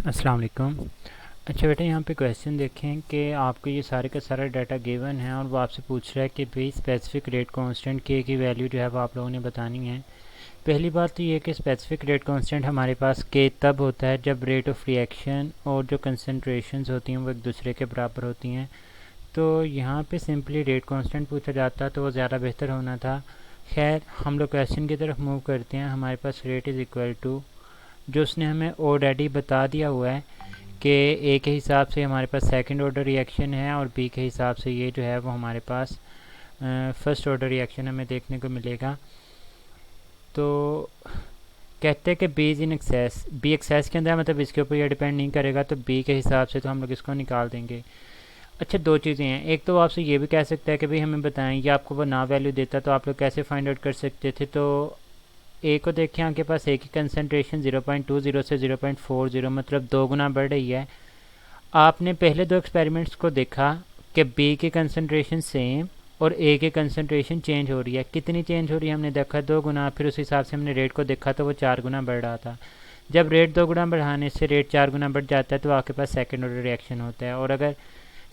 अस्सलाम वालेकुम। अच्छा बेटा, यहाँ पे क्वेश्चन देखें कि आपको ये सारे का सारा डाटा गिवन है और वो आपसे पूछ रहा है कि भाई स्पेसिफिक रेट कांस्टेंट के की वैल्यू जो है वो आप लोगों ने बतानी है। पहली बात तो ये कि स्पेसिफिक रेट कांस्टेंट हमारे पास के तब होता है जब रेट ऑफ रिएक्शन और जो कंसनट्रेशंस होती हैं वो एक दूसरे के बराबर होती हैं। तो यहाँ पे सिंपली रेट कांस्टेंट पूछा जाता तो वो ज़्यादा बेहतर होना था। खैर, हम लोग क्वेश्चन की तरफ मूव करते हैं। हमारे पास रेट इज़ इक्वल टू, जो उसने हमें ऑलरेडी बता दिया हुआ है कि ए के हिसाब से हमारे पास सेकंड ऑर्डर रिएक्शन है और बी के हिसाब से ये जो है वो हमारे पास फर्स्ट ऑर्डर रिएक्शन हमें देखने को मिलेगा। तो कहते हैं कि B is in excess, B excess के अंदर मतलब इसके ऊपर ये डिपेंड नहीं करेगा, तो बी के हिसाब से तो हम लोग इसको निकाल देंगे। अच्छा, दो चीज़ें हैं। एक तो आपसे ये भी कह सकता है कि भाई हमें बताएं, ये आपको वो ना वैल्यू देता तो आप लोग कैसे फाइंड आउट कर सकते थे। तो ए को देखें, आपके पास ए की कंसनट्रेशन 0.20 से 0.40 मतलब 2 गुना बढ़ रही है। आपने पहले दो एक्सपेरिमेंट्स को देखा कि बी की कंसनट्रेशन सेम और ए की कंसनट्रेशन चेंज हो रही है। कितनी चेंज हो रही है हमने देखा, 2 गुना। फिर उस हिसाब से हमने रेट को देखा तो वो 4 गुना बढ़ रहा था। जब रेट 2 गुना बढ़ाने से रेट 4 गुना बढ़ जाता है तो आपके पास सेकेंड ऑर्डर रिएक्शन होता है। और अगर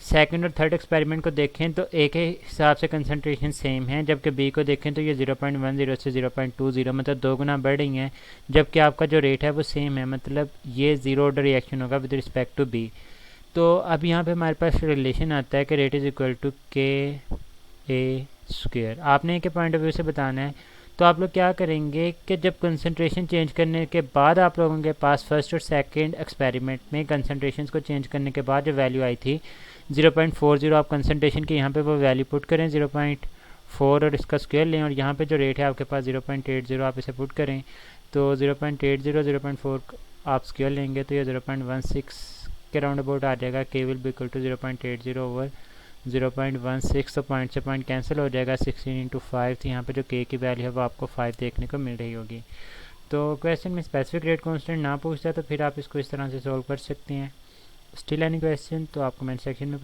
सेकंड और थर्ड एक्सपेरिमेंट को देखें तो ए के हिसाब से कंसनट्रेशन सेम है, जबकि बी को देखें तो ये 0.10 से 0.20 मतलब 2 गुना बढ़ रही हैं, जबकि आपका जो रेट है वो सेम है। मतलब ये ज़ीरो ऑर्डर रिएक्शन होगा विद रिस्पेक्ट टू बी। तो अब यहाँ पे हमारे पास रिलेशन आता है कि रेट इज़ इक्वल टू के ए स्क्वेयर। आपने के पॉइंट ऑफ व्यू से बताना है। तो आप लोग क्या करेंगे कि जब कंसनट्रेशन चेंज करने के बाद आप लोगों के पास फर्स्ट और सेकंड एक्सपेरिमेंट में कंसनट्रेशंस को चेंज करने के बाद जो वैल्यू आई थी 0.40, आप कंसनट्रेशन की यहाँ पे वो वैल्यू पुट करें 0.4 और इसका स्क्वायर लें, और यहाँ पे जो रेट है आपके पास 0.80 आप इसे पुट करें। तो 0.80 0.4 आप स्क्वायर लेंगे तो ये 0.16 के राउंड अबाउट आ जाएगा। K will be equal to 0.80 over 0.16। तो पॉइंट से पॉइंट कैंसिल हो जाएगा। 16 इंटू 5 थी यहाँ पे जो के की वैल्यू है वो आपको 5 देखने को मिल रही होगी। तो क्वेश्चन में स्पेसिफिक रेट कांस्टेंट ना पूछता तो फिर आप इसको इस तरह से सॉल्व कर सकते हैं। स्टिल एनी क्वेश्चन तो आप कमेंट सेक्शन में